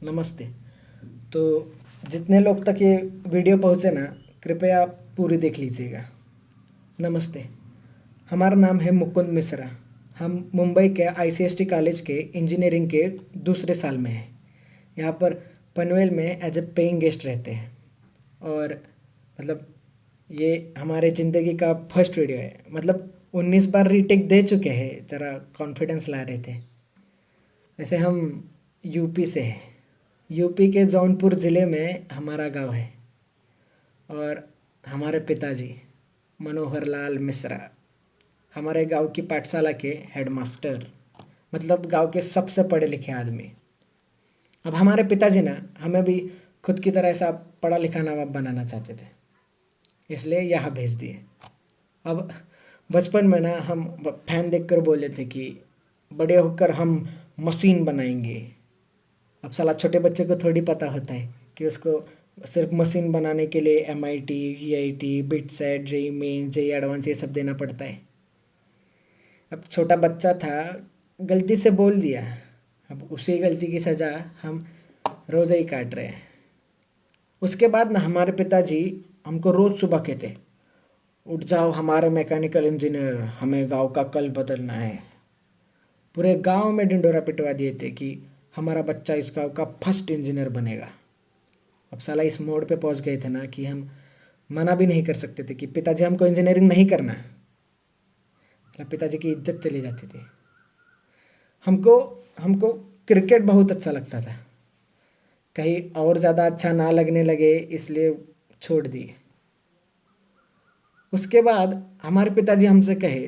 नमस्ते। तो जितने लोग तक ये वीडियो पहुँचे ना, कृपया पूरी देख लीजिएगा। नमस्ते। हमारा नाम है मुकुंद मिश्रा। हम मुंबई के आईसीएसटी कॉलेज के इंजीनियरिंग के दूसरे साल में हैं। यहाँ पर पनवेल में एज ए पेइंग गेस्ट रहते हैं। और मतलब ये हमारे ज़िंदगी का फर्स्ट वीडियो है। मतलब 19 बार रीटेक दे चुके हैं, ज़रा कॉन्फिडेंस ला रहे थे। वैसे हम यूपी से हैं। यूपी के जौनपुर ज़िले में हमारा गांव है। और हमारे पिताजी मनोहर लाल मिश्रा हमारे गांव की पाठशाला के हेडमास्टर, मतलब गांव के सबसे पढ़े लिखे आदमी। अब हमारे पिताजी ना हमें भी खुद की तरह ऐसा पढ़ा लिखा नवाब बनाना चाहते थे, इसलिए यहाँ भेज दिए। अब बचपन में ना हम फैन देखकर बोले थे कि बड़े होकर हम मशीन बनाएंगे। अब साला छोटे बच्चे को थोड़ी पता होता है कि उसको सिर्फ मशीन बनाने के लिए MIT, EIT, BITSAT, JEE main, JEE advance ये सब देना पड़ता है। अब छोटा बच्चा था, गलती से बोल दिया। अब उसी गलती की सज़ा हम रोज़ ही काट रहे हैं। उसके बाद ना हमारे पिताजी हमको रोज़ सुबह कहते, उठ जाओ हमारे मैकेनिकल इंजीनियर, हमें गांव का कल बदलना है। पूरे गांव में ढिंडोरा पिटवा दिए थे कि हमारा बच्चा इस गांव का फर्स्ट इंजीनियर बनेगा। अब साला इस मोड़ पे पहुंच गए थे ना कि हम मना भी नहीं कर सकते थे कि पिताजी हमको इंजीनियरिंग नहीं करना। मतलब पिताजी की इज्जत चली जाती थी। हमको हमको क्रिकेट बहुत अच्छा लगता था। कहीं और ज़्यादा अच्छा ना लगने लगे इसलिए छोड़ दिए। उसके बाद हमारे पिताजी हमसे कहे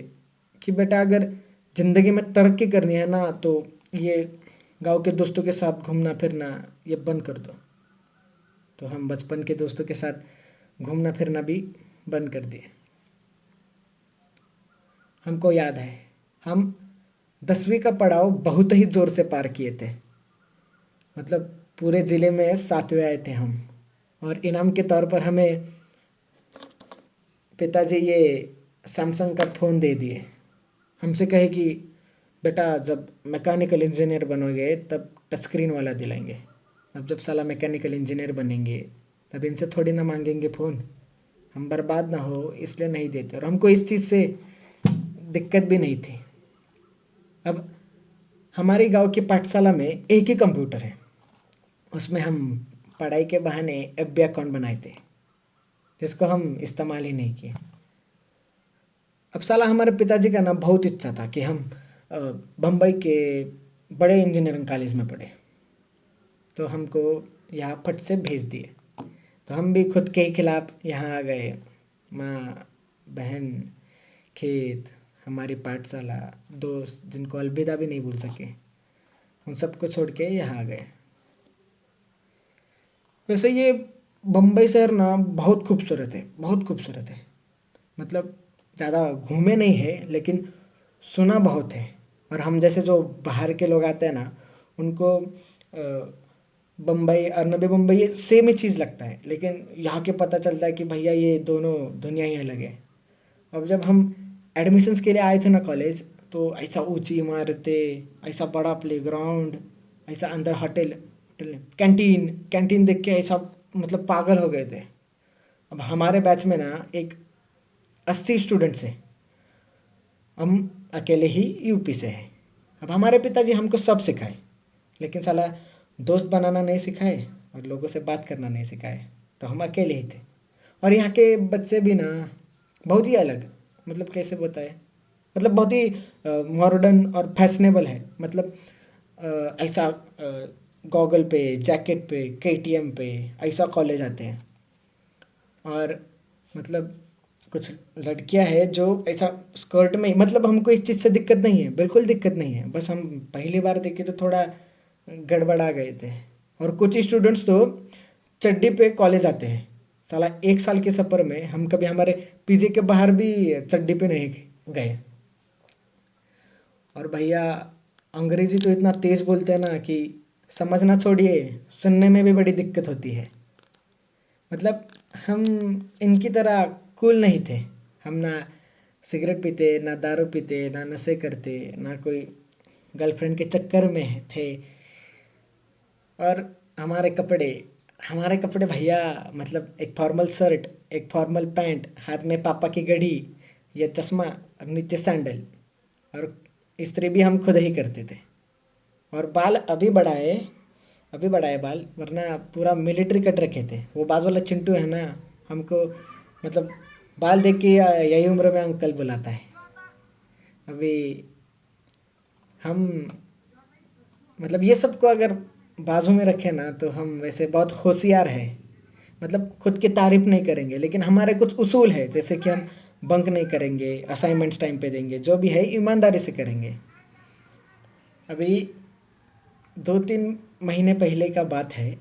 कि बेटा अगर ज़िंदगी में तरक्की करनी है ना तो ये गांव के दोस्तों के साथ घूमना फिरना ये बंद कर दो। तो हम बचपन के दोस्तों के साथ घूमना फिरना भी बंद कर दिए। हमको याद है हम 10वीं का पड़ाव बहुत ही ज़ोर से पार किए थे। मतलब पूरे ज़िले में 7वें आए थे हम। और इनाम के तौर पर हमें पिताजी ये सैमसंग का फ़ोन दे दिए। हमसे कहे कि बेटा जब मैकेनिकल इंजीनियर बनोगे तब टच स्क्रीन वाला दिलाएंगे। अब जब साला मैकेनिकल इंजीनियर बनेंगे तब इनसे थोड़ी ना मांगेंगे फ़ोन। हम बर्बाद ना हो इसलिए नहीं देते, और हमको इस चीज़ से दिक्कत भी नहीं थी। अब हमारे गांव की पाठशाला में एक ही कंप्यूटर है। उसमें हम पढ़ाई के बहाने एफबी अकाउंट बनाए थे, जिसको हम इस्तेमाल ही नहीं किए। अब साला हमारे पिताजी का ना बहुत इच्छा था कि हम बम्बई के बड़े इंजीनियरिंग कॉलेज में पढ़े। तो हमको यहाँ फट से भेज दिए। तो हम भी खुद के ही खिलाफ यहाँ आ गए। माँ, बहन, खेत, हमारी पाठशाला, दोस्त जिनको अलविदा भी नहीं भूल सके, उन सबको छोड़ के यहाँ आ गए। वैसे ये बम्बई शहर ना बहुत खूबसूरत है, बहुत खूबसूरत है। मतलब ज़्यादा घूमे नहीं है लेकिन सुना बहुत है। और हम जैसे जो बाहर के लोग आते हैं ना उनको बम्बई और नवी मुंबई ये सेम ही चीज़ लगता है, लेकिन यहाँ के पता चलता है कि भैया ये दोनों दुनिया ही अलग है। अब जब हम एडमिशन्स के लिए आए थे ना कॉलेज, तो ऐसा ऊंची इमारतें, ऐसा बड़ा प्लेग्राउंड, ऐसा अंदर होटल, कैंटीन कैंटीन देख के ऐसा मतलब पागल हो गए थे। अब हमारे बैच में ना एक 80 स्टूडेंट्स हैं। हम अकेले ही यूपी से हैं। अब हमारे पिताजी हमको सब सिखाए, लेकिन साला दोस्त बनाना नहीं सिखाए और लोगों से बात करना नहीं सिखाए। तो हम अकेले ही थे। और यहाँ के बच्चे भी ना बहुत ही अलग, मतलब कैसे बताए, मतलब बहुत ही मॉडर्न और फैशनेबल है। मतलब ऐसा गॉगल पे, जैकेट पे, केटीएम पे ऐसा कॉलेज आते हैं। और मतलब कुछ लड़कियां हैं जो ऐसा स्कर्ट में, मतलब हमको इस चीज़ से दिक्कत नहीं है, बिल्कुल दिक्कत नहीं है। बस हम पहली बार देखे तो थोड़ा गड़बड़ा गए थे। और कुछ स्टूडेंट्स तो चड्डी पे कॉलेज आते हैं। साला एक साल के सफ़र में हम कभी हमारे पीजी के बाहर भी चड्डी पे नहीं गए। और भैया अंग्रेजी तो इतना तेज़ बोलते हैं ना कि समझना छोड़िए, सुनने में भी बड़ी दिक्कत होती है। मतलब हम इनकी तरह कूल नहीं थे। हम ना सिगरेट पीते, ना दारू पीते, ना नशे करते, ना कोई गर्लफ्रेंड के चक्कर में थे। और हमारे कपड़े भैया, मतलब एक फॉर्मल शर्ट, एक फॉर्मल पैंट, हाथ में पापा की घड़ी, ये चश्मा और नीचे सैंडल। और इस्त्री भी हम खुद ही करते थे। और बाल अभी बढ़ाए बाल, वरना पूरा मिलिट्री कट रखे थे। वो बाजू वाला चिंटू है ना, हमको मतलब बाल देख के यही उम्र में अंकल बुलाता है। अभी हम मतलब ये सब को अगर बाजू में रखें ना, तो हम वैसे बहुत होशियार हैं। मतलब खुद की तारीफ नहीं करेंगे, लेकिन हमारे कुछ उसूल है, जैसे कि हम बंक नहीं करेंगे, असाइनमेंट्स टाइम पे देंगे, जो भी है ईमानदारी से करेंगे। अभी 2-3 महीने पहले का बात है,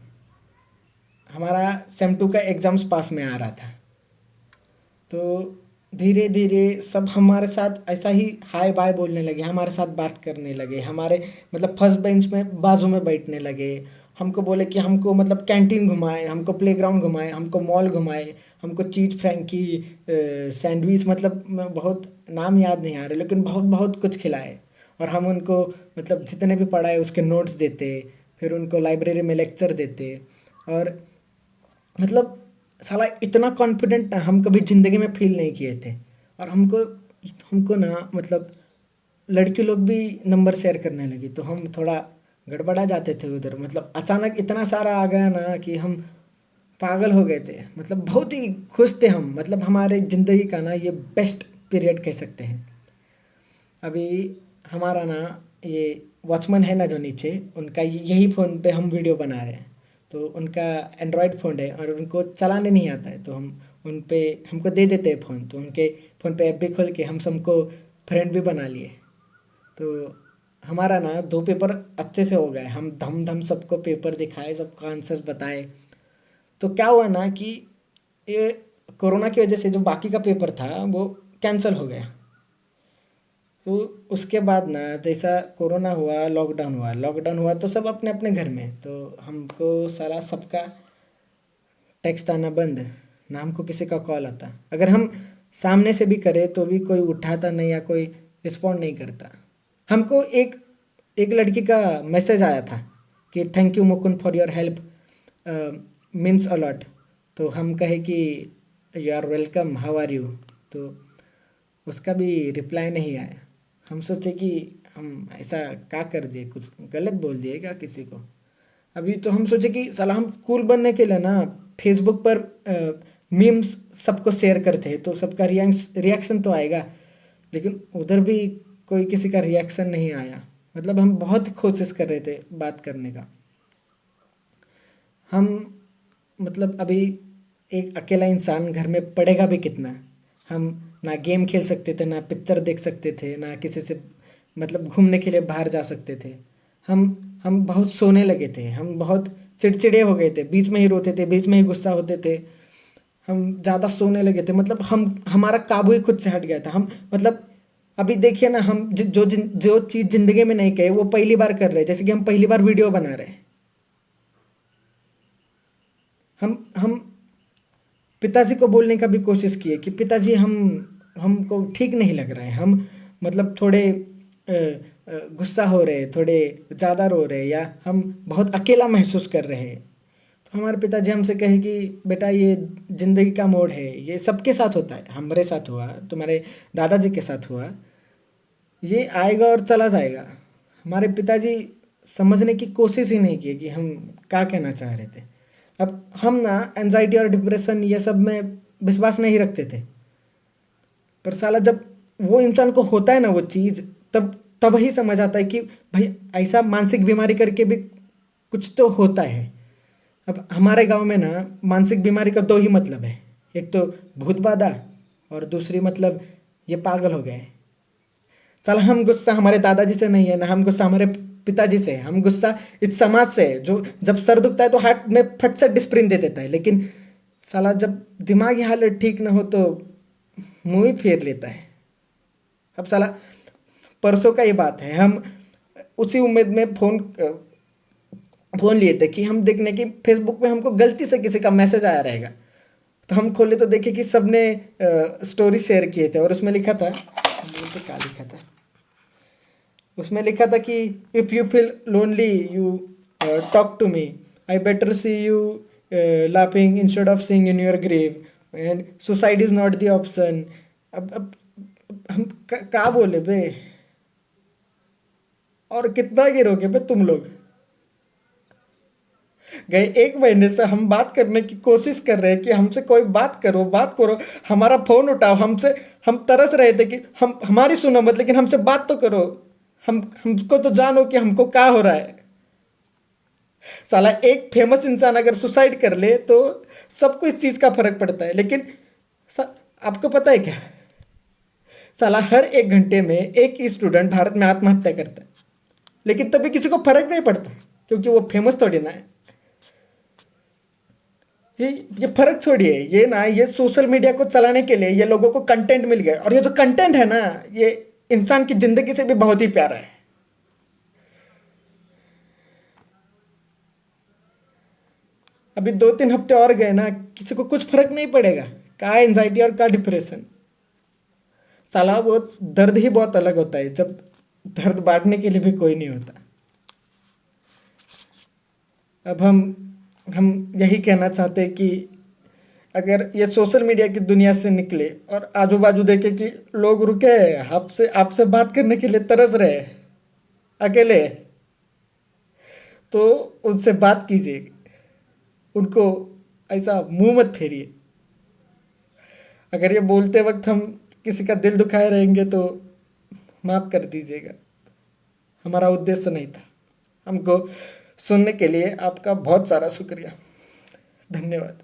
हमारा सेम 2 का एग्ज़ाम्स पास में आ रहा था। तो धीरे धीरे सब हमारे साथ ऐसा ही हाय बाय बोलने लगे, हमारे साथ बात करने लगे, हमारे मतलब फर्स्ट बेंच में बाजू में बैठने लगे। हमको बोले कि हमको मतलब कैंटीन घुमाए, हमको प्लेग्राउंड घुमाए, हमको मॉल घुमाए, हमको चीज़ फ्रैंकी, सैंडविच, मतलब बहुत नाम याद नहीं आ रहे, लेकिन बहुत बहुत कुछ खिलाए। और हम उनको मतलब जितने भी पढ़ाए उसके नोट्स देते, फिर उनको लाइब्रेरी में लेक्चर देते। और मतलब साला इतना कॉन्फिडेंट हम कभी ज़िंदगी में फील नहीं किए थे। और हमको हमको ना मतलब लड़के लोग भी नंबर शेयर करने लगी, तो हम थोड़ा गड़बड़ा जाते थे उधर। मतलब अचानक इतना सारा आ गया ना कि हम पागल हो गए थे। मतलब बहुत ही खुश थे हम, मतलब हमारे ज़िंदगी का ना ये बेस्ट पीरियड कह सकते हैं। अभी हमारा ना ये वॉचमैन है ना जो नीचे, उनका यही फ़ोन पे हम वीडियो बना रहे हैं। तो उनका एंड्रॉयड फ़ोन है और उनको चलाने नहीं आता है, तो हम उन पे हमको दे देते हैं फ़ोन। तो उनके फ़ोन पे ऐप भी खोल के हम सबको फ्रेंड भी बना लिए। तो हमारा ना 2 पेपर अच्छे से हो गए, हम धम धम सबको पेपर दिखाए, सबको आंसर्स बताए। तो क्या हुआ ना कि ये कोरोना की वजह से जो बाकी का पेपर था वो कैंसिल हो गया। तो उसके बाद ना जैसा कोरोना हुआ, लॉकडाउन हुआ तो सब अपने अपने घर में। तो हमको सारा सबका टेक्स्ट आना बंद, ना हमको किसी का कॉल आता। अगर हम सामने से भी करें तो भी कोई उठाता नहीं या कोई रिस्पॉन्ड नहीं करता। हमको एक एक लड़की का मैसेज आया था कि thank you Mukund for your help, means a lot. तो हम कहे कि you are welcome, how are you. तो उसका भी रिप्लाई नहीं आया। हम सोचे कि हम ऐसा क्या कर दिए, कुछ गलत बोल दिए क्या किसी को। अभी तो हम सोचे कि साला हम कूल बनने के लिए ना फेसबुक पर मीम्स सबको शेयर करते हैं, तो सबका रिएक्शन तो आएगा। लेकिन उधर भी कोई किसी का रिएक्शन नहीं आया। मतलब हम बहुत कोशिश कर रहे थे बात करने का। हम मतलब अभी एक अकेला इंसान घर में पढ़ेगा भी कितना। हम ना गेम खेल सकते थे, ना पिक्चर देख सकते थे, ना किसी से मतलब घूमने के लिए बाहर जा सकते थे। हम हम बहुत सोने लगे थे, हम बहुत चिड़चिड़े हो गए थे, बीच में ही रोते थे, बीच में ही गुस्सा होते थे। हम ज़्यादा सोने लगे थे, मतलब हम हमारा काबू ही खुद से हट गया था। हम मतलब अभी देखिए ना, हम जो चीज़ ज़िंदगी में नहीं कहे वो पहली बार कर रहे हैं। जैसे कि हम पहली बार वीडियो बना रहे हैं। हम पिताजी को बोलने का भी कोशिश किए कि पिताजी हमको ठीक नहीं लग रहा है। हम मतलब थोड़े गुस्सा हो रहे, थोड़े ज़्यादा रो रहे, या हम बहुत अकेला महसूस कर रहे हैं। तो हमारे पिताजी हमसे कहे कि बेटा ये ज़िंदगी का मोड़ है, ये सबके साथ होता है, हमारे साथ हुआ, तुम्हारे दादाजी के साथ हुआ, ये आएगा और चला जाएगा। हमारे पिताजी समझने की कोशिश ही नहीं की कि हम क्या कहना चाह रहे थे। अब हम ना एंजाइटी और डिप्रेशन ये सब में विश्वास नहीं रखते थे। पर साला जब वो इंसान को होता है ना वो चीज़, तब तब ही समझ आता है कि भाई ऐसा मानसिक बीमारी करके भी कुछ तो होता है। अब हमारे गांव में ना मानसिक बीमारी का 2 ही मतलब है, एक तो भूत बाधा और दूसरी मतलब ये पागल हो गए। साला हम गुस्सा हमारे दादाजी से नहीं है, ना हम गुस्सा हमारे पिताजी से है। हम गुस्सा इस समाज से है, जो जब सर दुखता है तो हाथ में फट से डिस्प्रिन दे देता है, लेकिन साला जब दिमागी हालत ठीक ना हो तो मुंह ही फेर लेता है। अब साला परसों का ये बात है, हम उसी उम्मीद में फ़ोन लिए थे कि हम देखने की फेसबुक पे हमको गलती से किसी का मैसेज आया रहेगा। तो हम खोले तो देखे कि सबने स्टोरी शेयर किए थे, और उसमें लिखा था, तो क्या लिखा था उसमें लिखा था कि if you feel lonely you talk to me, I better see you laughing instead of seeing in your grave, and suicide is not the option. अब हम क्या बोले बे, और कितना गिरोगे बे तुम लोग। गए 1 महीने से हम बात करने की कोशिश कर रहे हैं कि हमसे कोई बात करो, बात करो, हमारा फोन उठाओ, हमसे हम तरस रहे थे कि हम हमारी सुनो मत, लेकिन हमसे बात तो करो, हमको तो जानो कि हमको क्या हो रहा है। साला एक फेमस इंसान अगर सुसाइड कर ले तो सबको इस चीज का फर्क पड़ता है, लेकिन आपको पता है क्या, साला हर 1 घंटे में एक स्टूडेंट भारत में आत्महत्या करता है, लेकिन तभी किसी को फर्क नहीं पड़ता क्योंकि वो फेमस थोड़ी ना है। ये फर्क छोड़िए, ये ना, ये सोशल मीडिया को चलाने के लिए ये लोगों को कंटेंट मिल गया, और ये जो कंटेंट है ना, ये इंसान की जिंदगी से भी बहुत ही प्यारा है। अभी 2-3 हफ्ते और गए ना, किसी को कुछ फर्क नहीं पड़ेगा, क्या एंजाइटी और क्या डिप्रेशन। साला वो दर्द ही बहुत अलग होता है जब दर्द बांटने के लिए भी कोई नहीं होता। अब हम यही कहना चाहते हैं कि अगर ये सोशल मीडिया की दुनिया से निकले और आजू बाजू देखे कि लोग रुके आपसे आपसे बात करने के लिए तरस रहे अकेले, तो उनसे बात कीजिए, उनको ऐसा मुंह मत फेरिए। अगर ये बोलते वक्त हम किसी का दिल दुखाए रहेंगे तो माफ कर दीजिएगा, हमारा उद्देश्य नहीं था। हमको सुनने के लिए आपका बहुत सारा शुक्रिया, धन्यवाद।